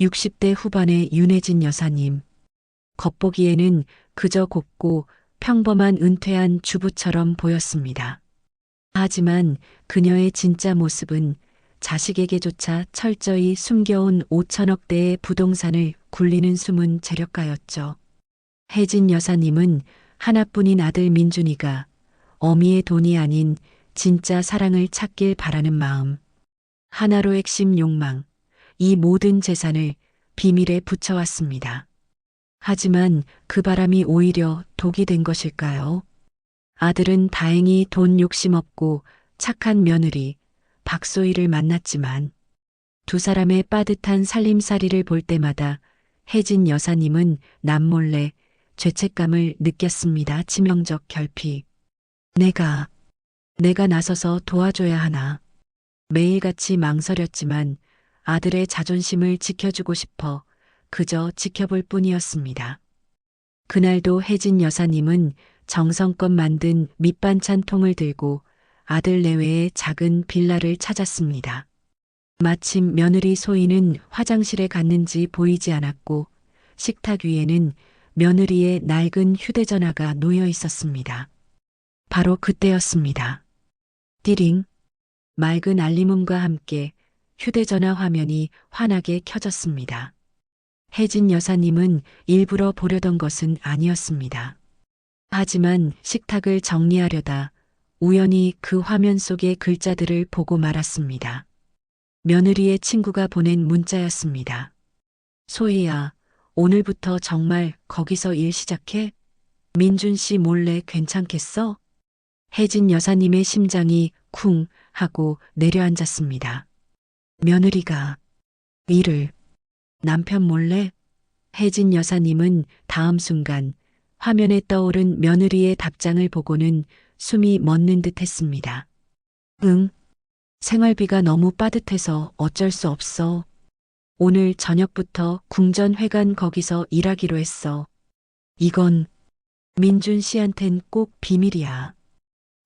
60대 후반의 윤혜진 여사님. 겉보기에는 그저 곱고 평범한 은퇴한 주부처럼 보였습니다. 하지만 그녀의 진짜 모습은 자식에게조차 철저히 숨겨온 5천억대의 부동산을 굴리는 숨은 재력가였죠. 혜진 여사님은 하나뿐인 아들 민준이가 어미의 돈이 아닌 진짜 사랑을 찾길 바라는 마음, 하나로 핵심 욕망, 이 모든 재산을 비밀에 붙여왔습니다. 하지만 그 바람이 오히려 독이 된 것일까요? 아들은 다행히 돈 욕심 없고 착한 며느리 박소희를 만났지만 두 사람의 빠듯한 살림살이를 볼 때마다 혜진 여사님은 남몰래 죄책감을 느꼈습니다. 치명적 결핍. 내가 나서서 도와줘야 하나. 매일같이 망설였지만 아들의 자존심을 지켜주고 싶어 그저 지켜볼 뿐이었습니다. 그날도 혜진 여사님은 정성껏 만든 밑반찬 통을 들고 아들 내외의 작은 빌라를 찾았습니다. 마침 며느리 소희는 화장실에 갔는지 보이지 않았고 식탁 위에는 며느리의 낡은 휴대전화가 놓여 있었습니다. 바로 그때였습니다. 띠링. 맑은 알림음과 함께 휴대전화 화면이 환하게 켜졌습니다. 혜진 여사님은 일부러 보려던 것은 아니었습니다. 하지만 식탁을 정리하려다 우연히 그 화면 속의 글자들을 보고 말았습니다. 며느리의 친구가 보낸 문자였습니다. 소희야, 오늘부터 정말 거기서 일 시작해? 민준 씨 몰래 괜찮겠어? 혜진 여사님의 심장이 쿵 하고 내려앉았습니다. 며느리가 일을 남편 몰래? 혜진 여사님은 다음 순간 화면에 떠오른 며느리의 답장을 보고는 숨이 멎는 듯 했습니다. 응, 생활비가 너무 빠듯해서 어쩔 수 없어. 오늘 저녁부터 궁전회관 거기서 일하기로 했어. 이건 민준 씨한텐 꼭 비밀이야.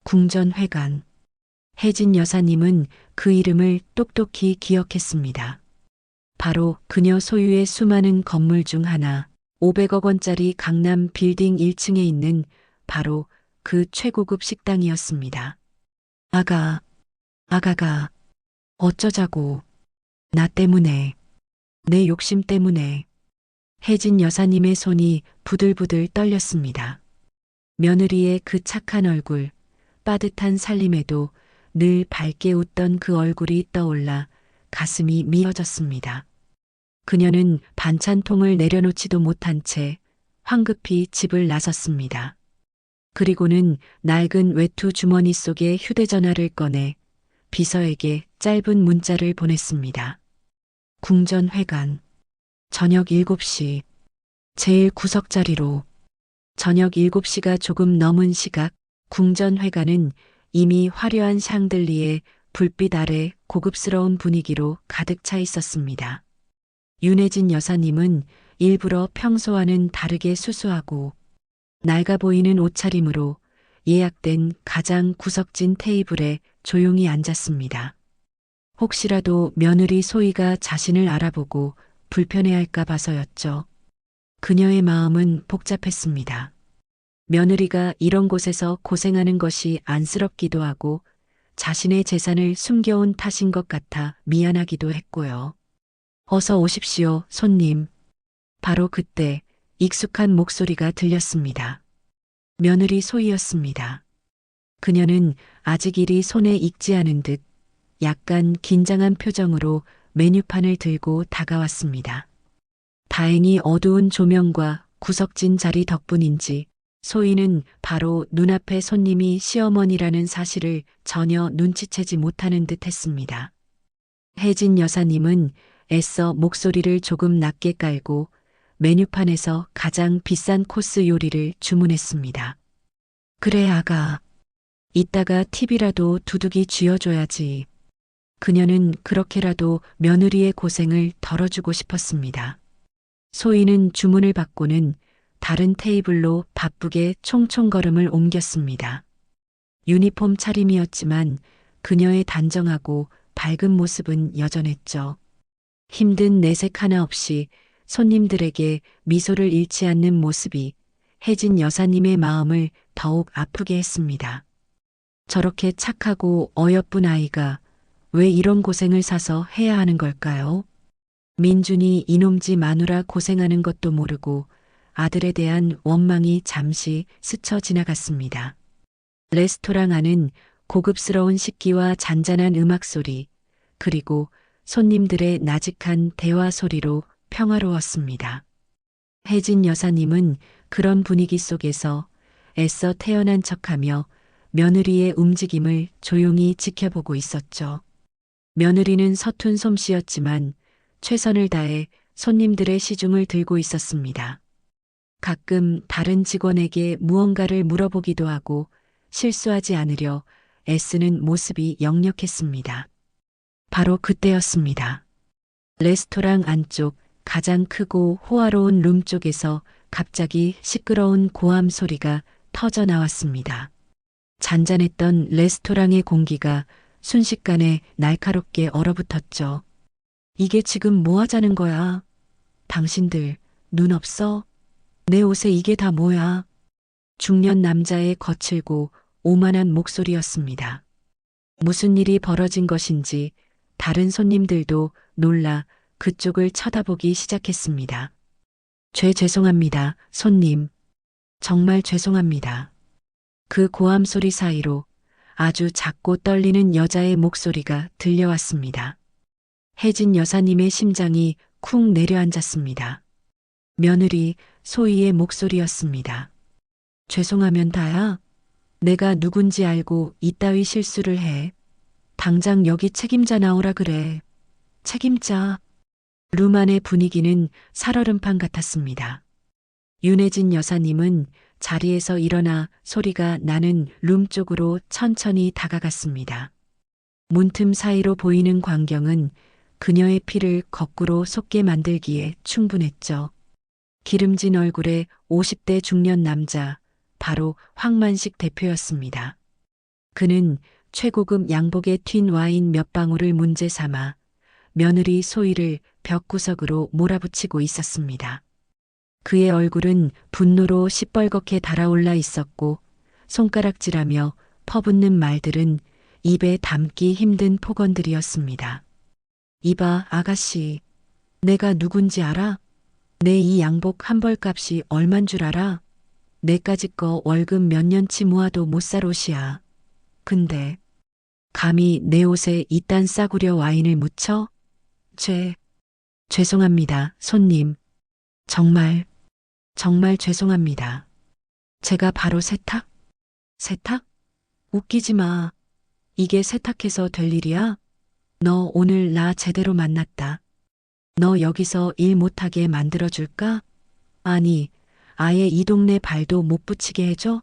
궁전회관. 혜진 여사님은 그 이름을 똑똑히 기억했습니다. 바로 그녀 소유의 수많은 건물 중 하나, 500억 원짜리 강남 빌딩 1층에 있는 바로 그 최고급 식당이었습니다. 아가가, 어쩌자고. 나 때문에, 내 욕심 때문에. 혜진 여사님의 손이 부들부들 떨렸습니다. 며느리의 그 착한 얼굴, 빠듯한 살림에도 늘 밝게 웃던 그 얼굴이 떠올라 가슴이 미어졌습니다. 그녀는 반찬통을 내려놓지도 못한 채 황급히 집을 나섰습니다. 그리고는 낡은 외투 주머니 속에 휴대전화를 꺼내 비서에게 짧은 문자를 보냈습니다. 궁전회관. 저녁 7시. 제일 구석 자리로. 저녁 7시가 조금 넘은 시각 궁전회관은 이미 화려한 샹들리에 불빛 아래 고급스러운 분위기로 가득 차 있었습니다. 윤혜진 여사님은 일부러 평소와는 다르게 수수하고 낡아 보이는 옷차림으로 예약된 가장 구석진 테이블에 조용히 앉았습니다. 혹시라도 며느리 소희가 자신을 알아보고 불편해할까 봐서였죠. 그녀의 마음은 복잡했습니다. 며느리가 이런 곳에서 고생하는 것이 안쓰럽기도 하고 자신의 재산을 숨겨온 탓인 것 같아 미안하기도 했고요. 어서 오십시오, 손님. 바로 그때 익숙한 목소리가 들렸습니다. 며느리 소희였습니다. 그녀는 아직 일이 손에 익지 않은 듯 약간 긴장한 표정으로 메뉴판을 들고 다가왔습니다. 다행히 어두운 조명과 구석진 자리 덕분인지 소희는 바로 눈앞에 손님이 시어머니라는 사실을 전혀 눈치채지 못하는 듯 했습니다. 혜진 여사님은 애써 목소리를 조금 낮게 깔고 메뉴판에서 가장 비싼 코스 요리를 주문했습니다. 그래 아가. 이따가 팁이라도 두둑이 쥐어줘야지. 그녀는 그렇게라도 며느리의 고생을 덜어주고 싶었습니다. 소희는 주문을 받고는 다른 테이블로 바쁘게 총총걸음을 옮겼습니다. 유니폼 차림이었지만 그녀의 단정하고 밝은 모습은 여전했죠. 힘든 내색 하나 없이 손님들에게 미소를 잃지 않는 모습이 혜진 여사님의 마음을 더욱 아프게 했습니다. 저렇게 착하고 어여쁜 아이가 왜 이런 고생을 사서 해야 하는 걸까요? 민준이 이놈지 마누라 고생하는 것도 모르고 아들에 대한 원망이 잠시 스쳐 지나갔습니다. 레스토랑 안은 고급스러운 식기와 잔잔한 음악 소리, 그리고 손님들의 나직한 대화 소리로 평화로웠습니다. 혜진 여사님은 그런 분위기 속에서 애써 태어난 척하며 며느리의 움직임을 조용히 지켜보고 있었죠. 며느리는 서툰 솜씨였지만 최선을 다해 손님들의 시중을 들고 있었습니다. 가끔 다른 직원에게 무언가를 물어보기도 하고 실수하지 않으려 애쓰는 모습이 역력했습니다. 바로 그때였습니다. 레스토랑 안쪽 가장 크고 호화로운 룸 쪽에서 갑자기 시끄러운 고함 소리가 터져 나왔습니다. 잔잔했던 레스토랑의 공기가 순식간에 날카롭게 얼어붙었죠. 이게 지금 뭐 하자는 거야? 당신들 눈 없어? 내 옷에 이게 다 뭐야? 중년 남자의 거칠고 오만한 목소리였습니다. 무슨 일이 벌어진 것인지 다른 손님들도 놀라 그쪽을 쳐다보기 시작했습니다. 죄송합니다, 손님. 정말 죄송합니다. 그 고함 소리 사이로 아주 작고 떨리는 여자의 목소리가 들려왔습니다. 혜진 여사님의 심장이 쿵 내려앉았습니다. 며느리 소희의 목소리였습니다. 죄송하면 다야. 내가 누군지 알고 이따위 실수를 해. 당장 여기 책임자 나오라 그래. 책임자. 룸 안의 분위기는 살얼음판 같았습니다. 윤혜진 여사님은 자리에서 일어나 소리가 나는 룸 쪽으로 천천히 다가갔습니다. 문틈 사이로 보이는 광경은 그녀의 피를 거꾸로 솟게 만들기에 충분했죠. 기름진 얼굴의 50대 중년 남자, 바로 황만식 대표였습니다. 그는 최고급 양복에 튄 와인 몇 방울을 문제 삼아 며느리 소희를 벽구석으로 몰아붙이고 있었습니다. 그의 얼굴은 분노로 시뻘겋게 달아올라 있었고 손가락질하며 퍼붓는 말들은 입에 담기 힘든 폭언들이었습니다. 이봐, 아가씨. 내가 누군지 알아? 내 이 양복 한 벌값이 얼만 줄 알아? 내까지 거 월급 몇 년치 모아도 못 살 옷이야. 근데 감히 내 옷에 이딴 싸구려 와인을 묻혀? 죄송합니다, 손님. 정말 죄송합니다. 제가 바로 세탁? 세탁? 웃기지 마. 이게 세탁해서 될 일이야? 너 오늘 나 제대로 만났다. 너 여기서 일 못하게 만들어줄까? 아니, 아예 이 동네 발도 못 붙이게 해줘?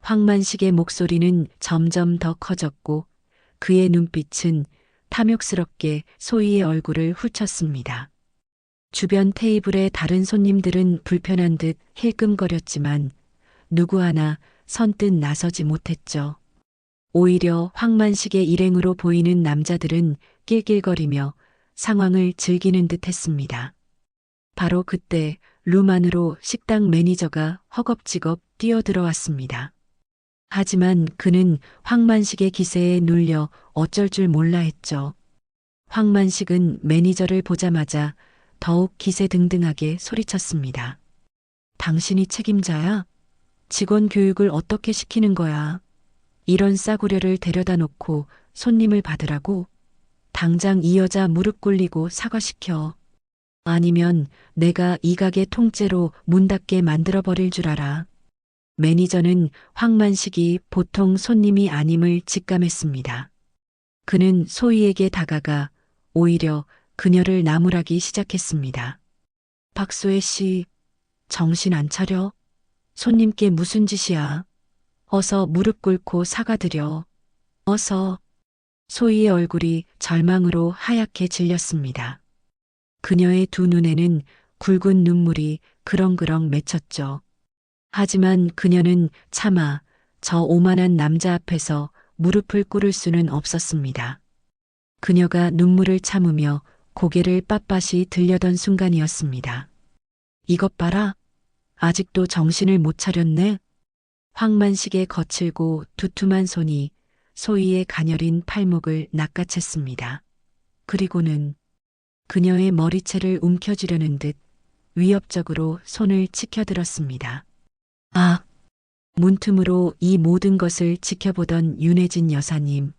황만식의 목소리는 점점 더 커졌고 그의 눈빛은 탐욕스럽게 소희의 얼굴을 훑쳤습니다. 주변 테이블의 다른 손님들은 불편한 듯 힐끔거렸지만 누구 하나 선뜻 나서지 못했죠. 오히려 황만식의 일행으로 보이는 남자들은 낄낄거리며 상황을 즐기는 듯 했습니다. 바로 그때 룸 안으로 식당 매니저가 허겁지겁 뛰어들어왔습니다. 하지만 그는 황만식의 기세에 눌려 어쩔 줄 몰라 했죠. 황만식은 매니저를 보자마자 더욱 기세등등하게 소리쳤습니다. 당신이 책임자야? 직원 교육을 어떻게 시키는 거야? 이런 싸구려를 데려다 놓고 손님을 받으라고? 당장 이 여자 무릎 꿇리고 사과시켜. 아니면 내가 이 가게 통째로 문 닫게 만들어버릴 줄 알아. 매니저는 황만식이 보통 손님이 아님을 직감했습니다. 그는 소희에게 다가가 오히려 그녀를 나무라기 시작했습니다. 박소혜 씨, 정신 안 차려? 손님께 무슨 짓이야? 어서 무릎 꿇고 사과드려. 어서. 소희의 얼굴이 절망으로 하얗게 질렸습니다. 그녀의 두 눈에는 굵은 눈물이 그렁그렁 맺혔죠. 하지만 그녀는 차마 저 오만한 남자 앞에서 무릎을 꿇을 수는 없었습니다. 그녀가 눈물을 참으며 고개를 빳빳이 들려던 순간이었습니다. 이것 봐라. 아직도 정신을 못 차렸네. 황만식의 거칠고 두툼한 손이 소희의 가녀린 팔목을 낚아챘습니다. 그리고는 그녀의 머리채를 움켜쥐려는 듯 위협적으로 손을 치켜들었습니다. 아! 문틈으로 이 모든 것을 지켜보던 윤혜진 여사님.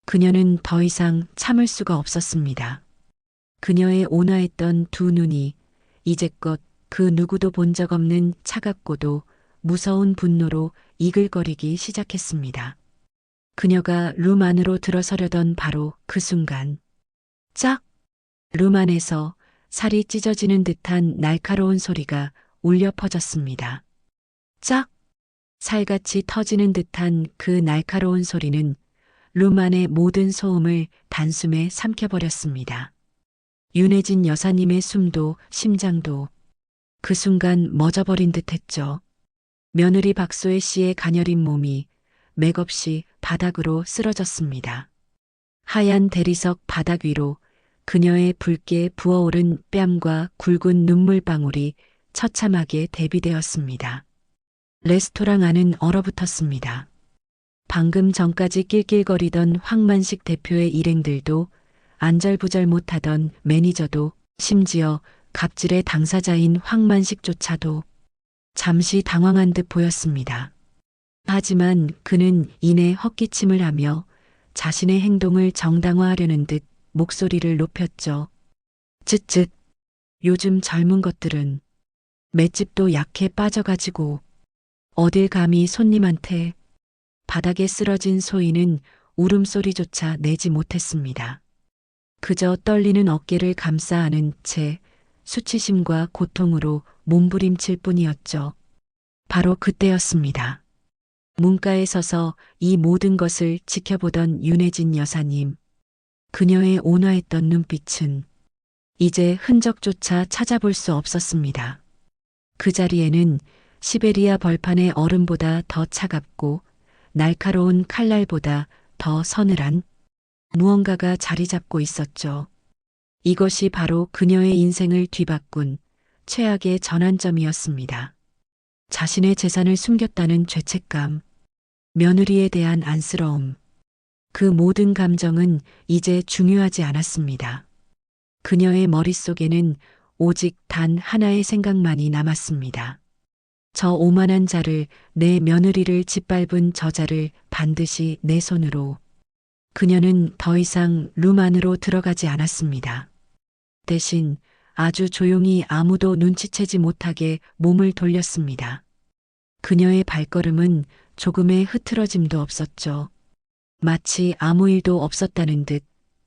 그녀는 더 이상 참을 수가 없었습니다. 그녀의 온화했던 두 눈이 이제껏 그 누구도 본 적 없는 차갑고도 무서운 분노로 이글거리기 시작했습니다. 그녀가 룸 안으로 들어서려던 바로 그 순간 짝! 룸 안에서 살이 찢어지는 듯한 날카로운 소리가 울려 퍼졌습니다. 짝! 살같이 터지는 듯한 그 날카로운 소리는 룸 안의 모든 소음을 단숨에 삼켜버렸습니다. 윤혜진 여사님의 숨도 심장도 그 순간 멎어버린 듯했죠. 며느리 박소혜 씨의 가녀린 몸이 맥없이 바닥으로 쓰러졌습니다. 하얀 대리석 바닥 위로 그녀의 붉게 부어오른 뺨과 굵은 눈물방울이 처참하게 대비되었습니다. 레스토랑 안은 얼어붙었습니다. 방금 전까지 낄낄거리던 황만식 대표의 일행들도 안절부절 못하던 매니저도 심지어 갑질의 당사자인 황만식조차도 잠시 당황한 듯 보였습니다. 하지만 그는 이내 헛기침을 하며 자신의 행동을 정당화하려는 듯 목소리를 높였죠. 쯧쯧. 요즘 젊은 것들은 맷집도 약해 빠져가지고 어딜 감히 손님한테. 바닥에 쓰러진 소희는 울음소리조차 내지 못했습니다. 그저 떨리는 어깨를 감싸 안은 채 수치심과 고통으로 몸부림칠 뿐이었죠. 바로 그때였습니다. 문가에 서서 이 모든 것을 지켜보던 윤혜진 여사님. 그녀의 온화했던 눈빛은 이제 흔적조차 찾아볼 수 없었습니다. 그 자리에는 시베리아 벌판의 얼음보다 더 차갑고 날카로운 칼날보다 더 서늘한 무언가가 자리 잡고 있었죠. 이것이 바로 그녀의 인생을 뒤바꾼 최악의 전환점이었습니다. 자신의 재산을 숨겼다는 죄책감, 며느리에 대한 안쓰러움, 그 모든 감정은 이제 중요하지 않았습니다. 그녀의 머릿속에는 오직 단 하나의 생각만이 남았습니다. 저 오만한 자를, 내 며느리를 짓밟은 저자를 반드시 내 손으로. 그녀는 더 이상 룸 안으로 들어가지 않았습니다. 대신 아주 조용히 아무도 눈치채지 못하게 몸을 돌렸습니다. 그녀의 발걸음은 조금의 흐트러짐도 없었죠. 마치 아무 일도 없었다는 듯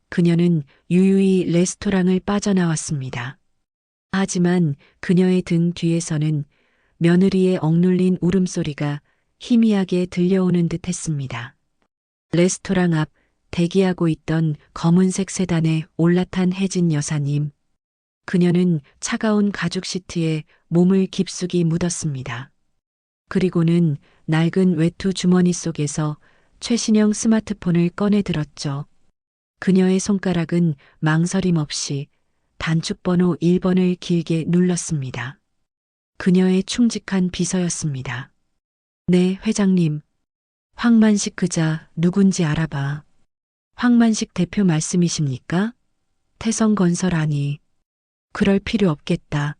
그녀는 유유히 레스토랑을 빠져나왔습니다. 하지만 그녀의 등 뒤에서는 며느리의 억눌린 울음소리가 희미하게 들려오는 듯 했습니다. 레스토랑 앞 대기하고 있던 검은색 세단에 올라탄 혜진 여사님. 그녀는 차가운 가죽 시트에 몸을 깊숙이 묻었습니다. 그리고는 낡은 외투 주머니 속에서 최신형 스마트폰을 꺼내 들었죠. 그녀의 손가락은 망설임 없이 단축번호 1번을 길게 눌렀습니다. 그녀의 충직한 비서였습니다. 네, 회장님. 황만식 그자 누군지 알아봐. 황만식 대표 말씀이십니까? 태성건설 아니. 그럴 필요 없겠다.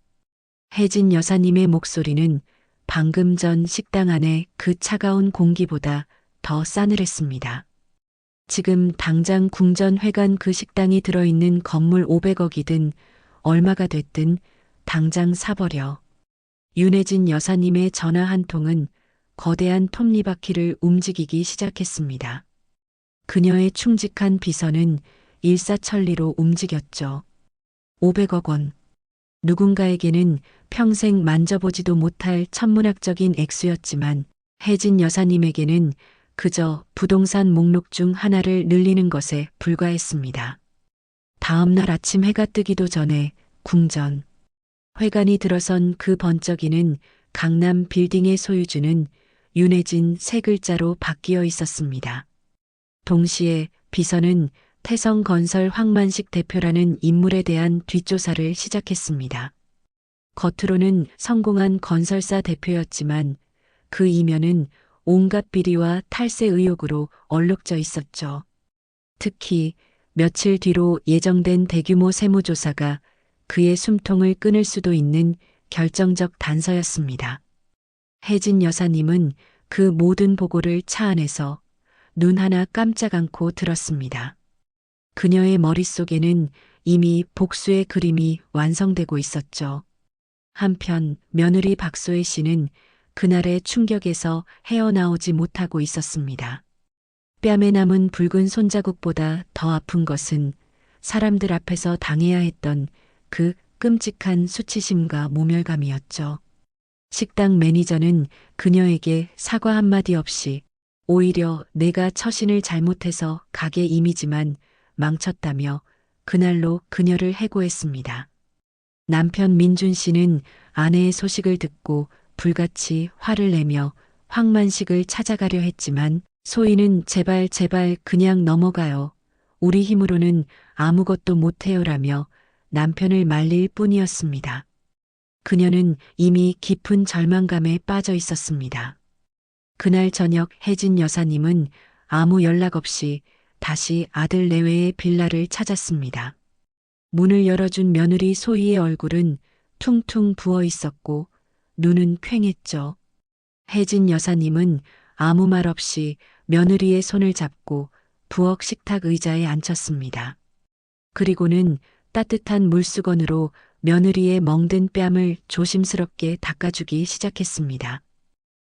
혜진 여사님의 목소리는 방금 전 식당 안의 그 차가운 공기보다 더 싸늘했습니다. 지금 당장 궁전회관 그 식당이 들어있는 건물 500억이든 얼마가 됐든 당장 사버려. 윤혜진 여사님의 전화 한 통은 거대한 톱니바퀴를 움직이기 시작했습니다. 그녀의 충직한 비서는 일사천리로 움직였죠. 500억 원. 누군가에게는 평생 만져보지도 못할 천문학적인 액수였지만 혜진 여사님에게는 그저 부동산 목록 중 하나를 늘리는 것에 불과했습니다. 다음 날 아침 해가 뜨기도 전에 궁전 회관이 들어선 그 번쩍이는 강남 빌딩의 소유주는 윤혜진 세 글자로 바뀌어 있었습니다. 동시에 비서는 태성건설 황만식 대표라는 인물에 대한 뒷조사를 시작했습니다. 겉으로는 성공한 건설사 대표였지만 그 이면은 온갖 비리와 탈세 의혹으로 얼룩져 있었죠. 특히 며칠 뒤로 예정된 대규모 세무조사가 그의 숨통을 끊을 수도 있는 결정적 단서였습니다. 혜진 여사님은 그 모든 보고를 차 안에서 눈 하나 깜짝 않고 들었습니다. 그녀의 머릿속에는 이미 복수의 그림이 완성되고 있었죠. 한편 며느리 박소혜 씨는 그날의 충격에서 헤어나오지 못하고 있었습니다. 뺨에 남은 붉은 손자국보다 더 아픈 것은 사람들 앞에서 당해야 했던 그 끔찍한 수치심과 모멸감이었죠. 식당 매니저는 그녀에게 사과 한마디 없이 오히려 내가 처신을 잘못해서 가게 이미지만 망쳤다며 그날로 그녀를 해고했습니다. 남편 민준 씨는 아내의 소식을 듣고 불같이 화를 내며 황만식을 찾아가려 했지만 소희는 제발 제발 그냥 넘어가요. 우리 힘으로는 아무것도 못해요라며 남편을 말릴 뿐이었습니다. 그녀는 이미 깊은 절망감에 빠져 있었습니다. 그날 저녁 혜진 여사님은 아무 연락 없이 다시 아들 내외의 빌라를 찾았습니다. 문을 열어준 며느리 소희의 얼굴은 퉁퉁 부어 있었고 눈은 퀭했죠. 혜진 여사님은 아무 말 없이 며느리의 손을 잡고 부엌 식탁 의자에 앉혔습니다. 그리고는 따뜻한 물수건으로 며느리의 멍든 뺨을 조심스럽게 닦아주기 시작했습니다.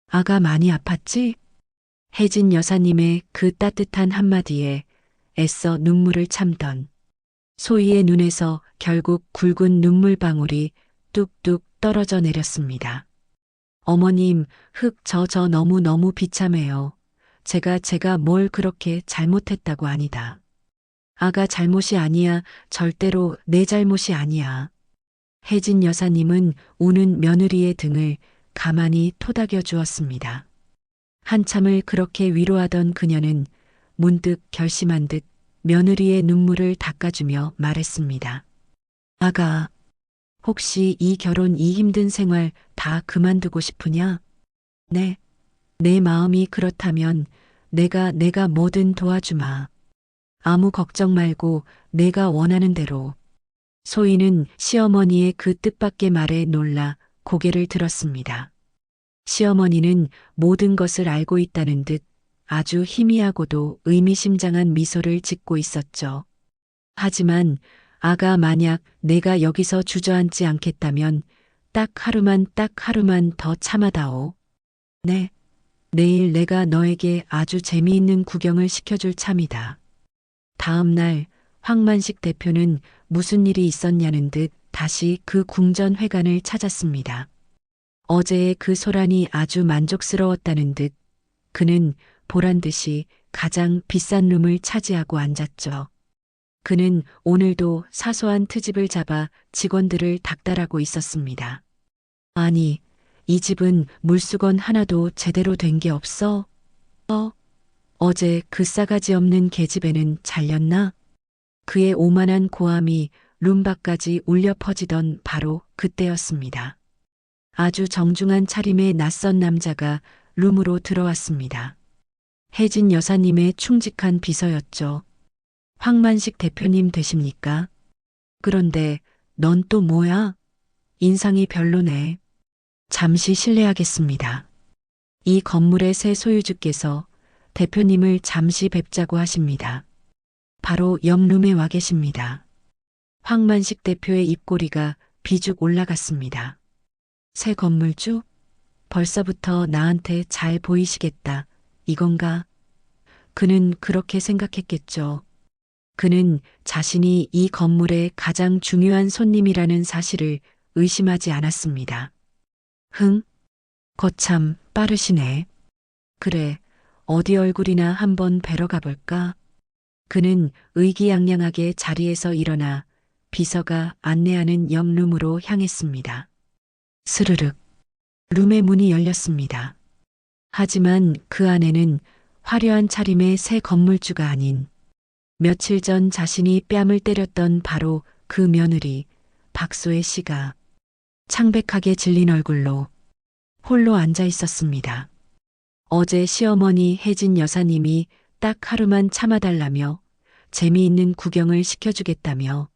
아가 많이 아팠지? 혜진 여사님의 그 따뜻한 한마디에 애써 눈물을 참던 소희의 눈에서 결국 굵은 눈물방울이 뚝뚝 떨어져 내렸습니다. 어머님, 저 너무너무 비참해요. 제가 뭘 그렇게 잘못했다고 아니다. 아가 잘못이 아니야. 절대로 내 잘못이 아니야. 혜진 여사님은 우는 며느리의 등을 가만히 토닥여 주었습니다. 한참을 그렇게 위로하던 그녀는 문득 결심한 듯 며느리의 눈물을 닦아주며 말했습니다. 아가, 혹시 이 결혼 이 힘든 생활 다 그만두고 싶으냐? 네, 내 마음이 그렇다면 내가 뭐든 도와주마. 아무 걱정 말고 내가 원하는 대로. 소희는 시어머니의 그 뜻밖의 말에 놀라 고개를 들었습니다. 시어머니는 모든 것을 알고 있다는 듯 아주 희미하고도 의미심장한 미소를 짓고 있었죠. 하지만 아가 만약 내가 여기서 주저앉지 않겠다면 딱 하루만 더 참아다오. 네, 내일 내가 너에게 아주 재미있는 구경을 시켜줄 참이다. 다음 날 황만식 대표는 무슨 일이 있었냐는 듯 다시 그 궁전 회관을 찾았습니다. 어제의 그 소란이 아주 만족스러웠다는 듯 그는 보란 듯이 가장 비싼 룸을 차지하고 앉았죠. 그는 오늘도 사소한 트집을 잡아 직원들을 닥달하고 있었습니다. 아니, 이 집은 물수건 하나도 제대로 된 게 없어? 어제 그 싸가지 없는 계집애는 잘렸나? 그의 오만한 고함이 룸밖까지 울려 퍼지던 바로 그때였습니다. 아주 정중한 차림의 낯선 남자가 룸으로 들어왔습니다. 혜진 여사님의 충직한 비서였죠. 황만식 대표님 되십니까? 그런데 넌 또 뭐야? 인상이 별로네. 잠시 실례하겠습니다. 이 건물의 새 소유주께서 대표님을 잠시 뵙자고 하십니다. 바로 옆 룸에 와 계십니다. 황만식 대표의 입꼬리가 비죽 올라갔습니다. 새 건물주? 벌써부터 나한테 잘 보이시겠다. 이건가? 그는 그렇게 생각했겠죠. 그는 자신이 이 건물의 가장 중요한 손님이라는 사실을 의심하지 않았습니다. 거참 빠르시네. 그래, 어디 얼굴이나 한번 뵈러 가볼까? 그는 의기양양하게 자리에서 일어나 비서가 안내하는 옆 룸으로 향했습니다. 스르륵, 룸의 문이 열렸습니다. 하지만 그 안에는 화려한 차림의 새 건물주가 아닌 며칠 전 자신이 뺨을 때렸던 바로 그 며느리 박소의 씨가 창백하게 질린 얼굴로 홀로 앉아 있었습니다. 어제 시어머니 혜진 여사님이 딱 하루만 참아달라며 재미있는 구경을 시켜주겠다며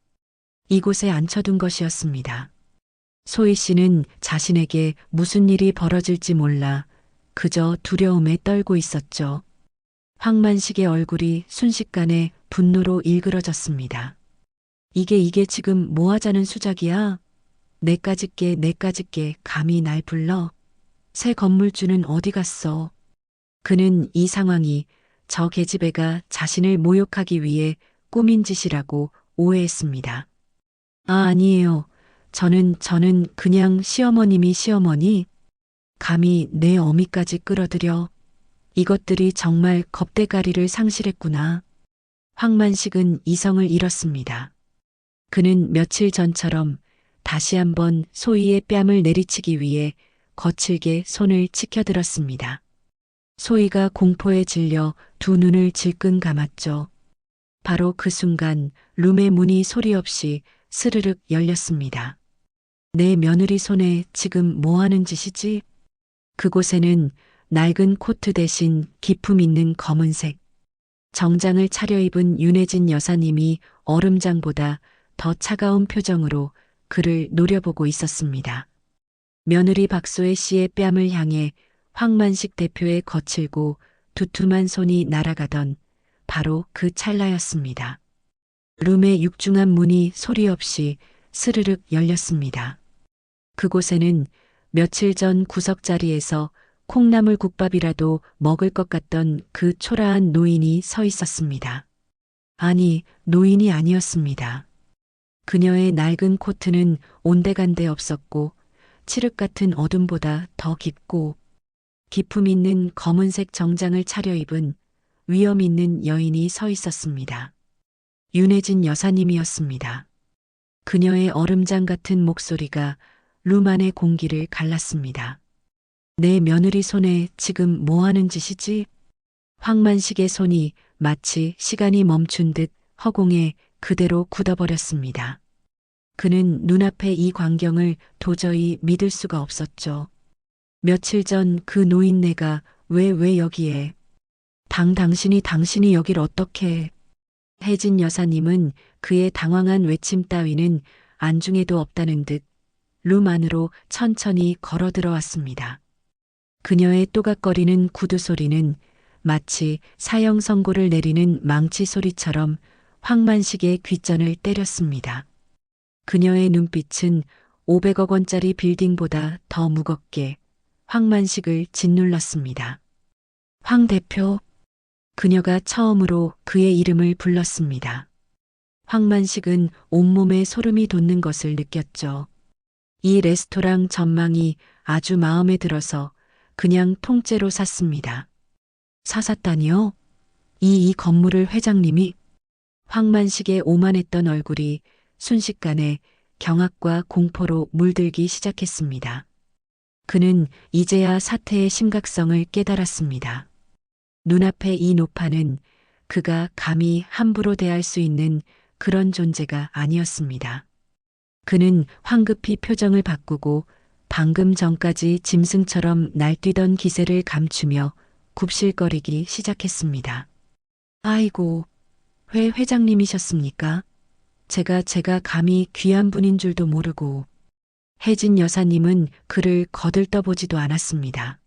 이곳에 앉혀둔 것이었습니다. 소희 씨는 자신에게 무슨 일이 벌어질지 몰라 그저 두려움에 떨고 있었죠. 황만식의 얼굴이 순식간에 분노로 일그러졌습니다. 이게 지금 뭐 하자는 수작이야? 내까짓게 감히 날 불러? 새 건물주는 어디 갔어? 그는 이 상황이 저 계집애가 자신을 모욕하기 위해 꾸민 짓이라고 오해했습니다. 아니에요. 저는 그냥 시어머니, 감히 내 어미까지 끌어들여. 이것들이 정말 겁대가리를 상실했구나. 황만식은 이성을 잃었습니다. 그는 며칠 전처럼 다시 한번 소희의 뺨을 내리치기 위해 거칠게 손을 치켜들었습니다. 소희가 공포에 질려 두 눈을 질끈 감았죠. 바로 그 순간 룸의 문이 소리 없이 스르륵 열렸습니다. 내 며느리 손에 지금 뭐 하는 짓이지? 그곳에는 낡은 코트 대신 기품 있는 검은색 정장을 차려입은 윤혜진 여사님이 얼음장보다 더 차가운 표정으로 그를 노려보고 있었습니다. 며느리 박소혜 씨의 뺨을 향해 황만식 대표의 거칠고 두툼한 손이 날아가던 바로 그 찰나였습니다. 룸의 육중한 문이 소리 없이 스르륵 열렸습니다. 그곳에는 며칠 전 구석자리에서 콩나물 국밥이라도 먹을 것 같던 그 초라한 노인이 서 있었습니다. 아니, 노인이 아니었습니다. 그녀의 낡은 코트는 온데간데 없었고 칠흑 같은 어둠보다 더 깊고 기품 있는 검은색 정장을 차려입은 위엄 있는 여인이 서 있었습니다. 윤혜진 여사님이었습니다. 그녀의 얼음장 같은 목소리가 룸 안의 공기를 갈랐습니다. 내 며느리 손에 지금 뭐 하는 짓이지? 황만식의 손이 마치 시간이 멈춘 듯 허공에 그대로 굳어버렸습니다. 그는 눈앞의 이 광경을 도저히 믿을 수가 없었죠. 며칠 전 그 노인네가 왜 여기에? 당신이 여길 어떻게 해? 혜진 여사님은 그의 당황한 외침 따위는 안중에도 없다는 듯 룸 안으로 천천히 걸어 들어왔습니다. 그녀의 또각거리는 구두 소리는 마치 사형 선고를 내리는 망치 소리처럼 황만식의 귓전을 때렸습니다. 그녀의 눈빛은 500억 원짜리 빌딩보다 더 무겁게 황만식을 짓눌렀습니다. 황 대표. 그녀가 처음으로 그의 이름을 불렀습니다. 황만식은 온몸에 소름이 돋는 것을 느꼈죠. 이 레스토랑 전망이 아주 마음에 들어서 그냥 통째로 샀습니다. 사샀다니요? 이 건물을 회장님이? 황만식의 오만했던 얼굴이 순식간에 경악과 공포로 물들기 시작했습니다. 그는 이제야 사태의 심각성을 깨달았습니다. 눈앞의 이 노파는 그가 감히 함부로 대할 수 있는 그런 존재가 아니었습니다. 그는 황급히 표정을 바꾸고 방금 전까지 짐승처럼 날뛰던 기세를 감추며 굽실거리기 시작했습니다. 아이고, 회장님이셨습니까? 제가 감히 귀한 분인 줄도 모르고. 혜진 여사님은 그를 거들떠보지도 않았습니다.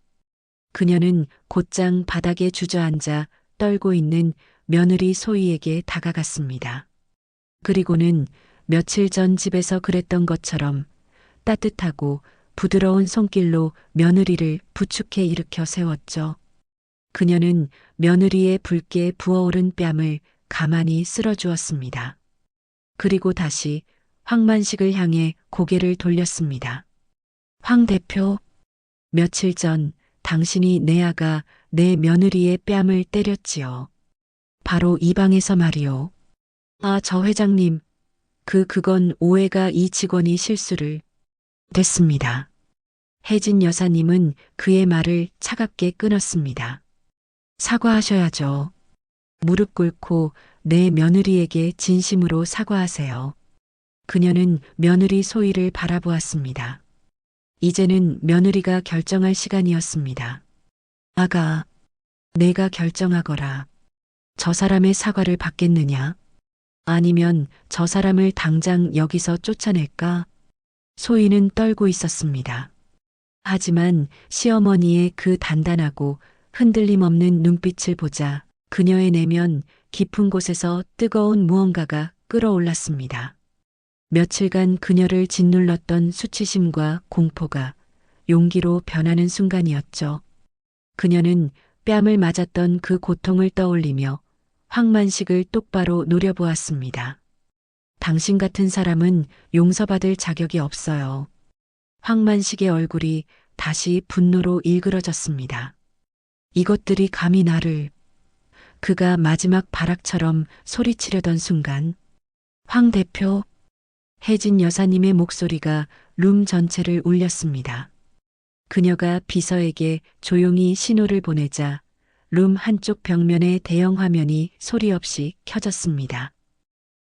그녀는 곧장 바닥에 주저앉아 떨고 있는 며느리 소희에게 다가갔습니다. 그리고는 며칠 전 집에서 그랬던 것처럼 따뜻하고 부드러운 손길로 며느리를 부축해 일으켜 세웠죠. 그녀는 며느리의 붉게 부어오른 뺨을 가만히 쓸어주었습니다. 그리고 다시 황만식을 향해 고개를 돌렸습니다. 황 대표, 며칠 전 당신이 내 아가 내 며느리의 뺨을 때렸지요. 바로 이 방에서 말이요. 아, 저 회장님, 그건 오해가 이 직원이 실수를. 됐습니다. 혜진 여사님은 그의 말을 차갑게 끊었습니다. 사과하셔야죠. 무릎 꿇고 내 며느리에게 진심으로 사과하세요. 그녀는 며느리 소희를 바라보았습니다. 이제는 며느리가 결정할 시간이었습니다. 아가, 내가 결정하거라. 저 사람의 사과를 받겠느냐? 아니면 저 사람을 당장 여기서 쫓아낼까? 소희는 떨고 있었습니다. 하지만 시어머니의 그 단단하고 흔들림 없는 눈빛을 보자 그녀의 내면 깊은 곳에서 뜨거운 무언가가 끓어올랐습니다. 며칠간 그녀를 짓눌렀던 수치심과 공포가 용기로 변하는 순간이었죠. 그녀는 뺨을 맞았던 그 고통을 떠올리며 황만식을 똑바로 노려보았습니다. 당신 같은 사람은 용서받을 자격이 없어요. 황만식의 얼굴이 다시 분노로 일그러졌습니다. 이것들이 감히 나를... 그가 마지막 발악처럼 소리치려던 순간 황 대표, 혜진 여사님의 목소리가 룸 전체를 울렸습니다. 그녀가 비서에게 조용히 신호를 보내자 룸 한쪽 벽면의 대형 화면이 소리 없이 켜졌습니다.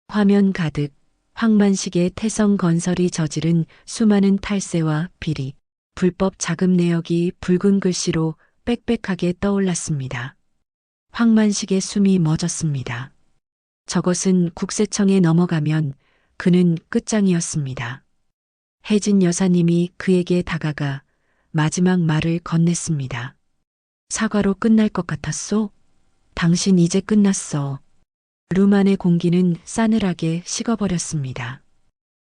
화면 가득 황만식의 태성건설이 저지른 수많은 탈세와 비리, 불법 자금 내역이 붉은 글씨로 빽빽하게 떠올랐습니다. 황만식의 숨이 멎었습니다. 저것은 국세청에 넘어가면 그는 끝장이었습니다. 혜진 여사님이 그에게 다가가 마지막 말을 건넸습니다. 사과로 끝날 것 같았소? 당신 이제 끝났어. 룸 안의 공기는 싸늘하게 식어버렸습니다.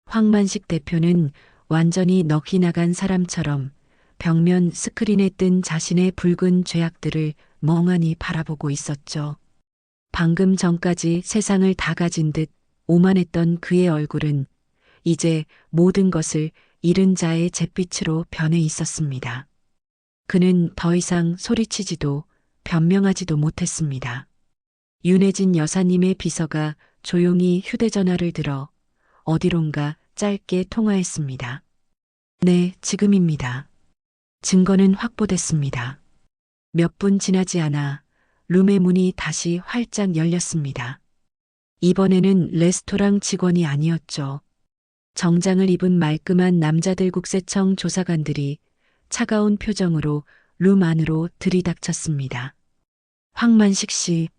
황만식 대표는 완전히 넋이 나간 사람처럼 벽면 스크린에 뜬 자신의 붉은 죄악들을 멍하니 바라보고 있었죠. 방금 전까지 세상을 다 가진 듯 오만했던 그의 얼굴은 이제 모든 것을 잃은 자의 잿빛으로 변해 있었습니다. 그는 더 이상 소리치지도 변명하지도 못했습니다. 윤혜진 여사님의 비서가 조용히 휴대전화를 들어 어디론가 짧게 통화했습니다. 네, 지금입니다. 증거는 확보됐습니다. 몇 분 지나지 않아 룸의 문이 다시 활짝 열렸습니다. 이번에는 레스토랑 직원이 아니었죠. 정장을 입은 말끔한 남자들 국세청 조사관들이 차가운 표정으로 룸 안으로 들이닥쳤습니다. 황만식 씨,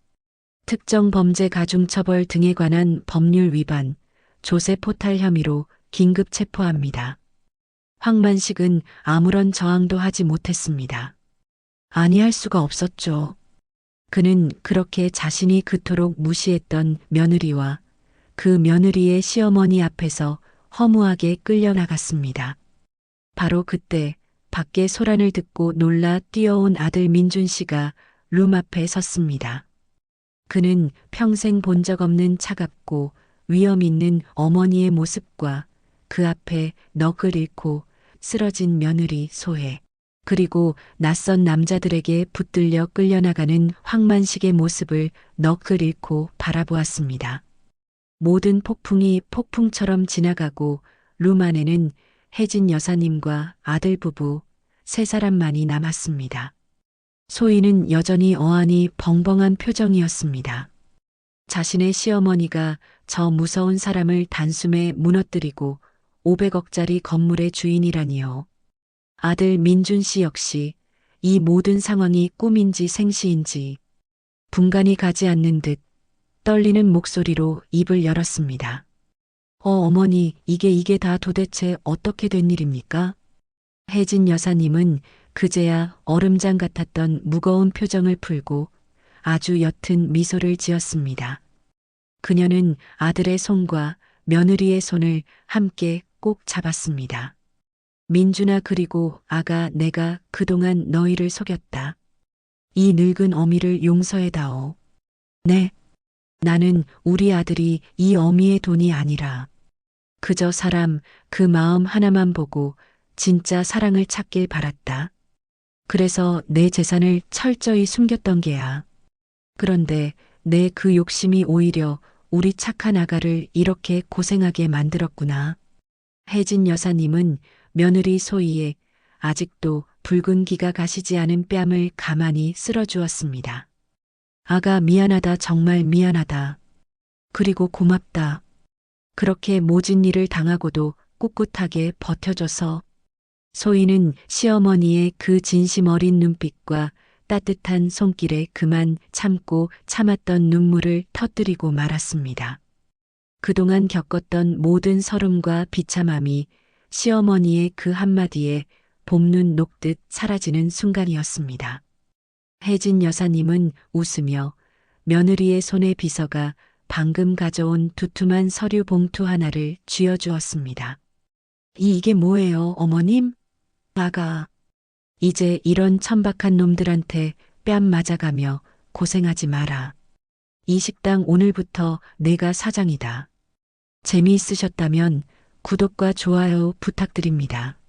특정 범죄 가중처벌 등에 관한 법률 위반, 조세 포탈 혐의로 긴급 체포합니다. 황만식은 아무런 저항도 하지 못했습니다. 아니할 수가 없었죠. 그는 그렇게 자신이 그토록 무시했던 며느리와 그 며느리의 시어머니 앞에서 허무하게 끌려나갔습니다. 바로 그때 밖에 소란을 듣고 놀라 뛰어온 아들 민준 씨가 룸 앞에 섰습니다. 그는 평생 본 적 없는 차갑고 위험 있는 어머니의 모습과 그 앞에 넋을 잃고 쓰러진 며느리 소혜, 그리고 낯선 남자들에게 붙들려 끌려나가는 황만식의 모습을 넋을 잃고 바라보았습니다. 모든 폭풍이 폭풍처럼 지나가고 룸 안에는 혜진 여사님과 아들 부부 세 사람만이 남았습니다. 소희는 여전히 어안이 벙벙한 표정이었습니다. 자신의 시어머니가 저 무서운 사람을 단숨에 무너뜨리고 500억짜리 건물의 주인이라니요. 아들 민준 씨 역시 이 모든 상황이 꿈인지 생시인지 분간이 가지 않는 듯 떨리는 목소리로 입을 열었습니다. 어머니, 이게 다 도대체 어떻게 된 일입니까? 혜진 여사님은 그제야 얼음장 같았던 무거운 표정을 풀고 아주 옅은 미소를 지었습니다. 그녀는 아들의 손과 며느리의 손을 함께 꼭 잡았습니다. 민준아, 그리고 아가, 내가 그동안 너희를 속였다. 이 늙은 어미를 용서해다오. 네. 나는 우리 아들이 이 어미의 돈이 아니라 그저 사람 그 마음 하나만 보고 진짜 사랑을 찾길 바랐다. 그래서 내 재산을 철저히 숨겼던 게야. 그런데 내 그 욕심이 오히려 우리 착한 아가를 이렇게 고생하게 만들었구나. 혜진 여사님은 며느리 소희의 아직도 붉은 기가 가시지 않은 뺨을 가만히 쓸어주었습니다. 아가, 미안하다, 정말 미안하다. 그리고 고맙다. 그렇게 모진 일을 당하고도 꿋꿋하게 버텨줘서. 소희는 시어머니의 그 진심 어린 눈빛과 따뜻한 손길에 그만 참고 참았던 눈물을 터뜨리고 말았습니다. 그동안 겪었던 모든 서름과 비참함이 시어머니의 그 한마디에 봄눈 녹듯 사라지는 순간이었습니다. 혜진 여사님은 웃으며 며느리의 손에 비서가 방금 가져온 두툼한 서류 봉투 하나를 쥐어주었습니다. 이게 뭐예요, 어머님? 아가. 이제 이런 천박한 놈들한테 뺨 맞아가며 고생하지 마라. 이 식당 오늘부터 내가 사장이다. 재미있으셨다면 구독과 좋아요 부탁드립니다.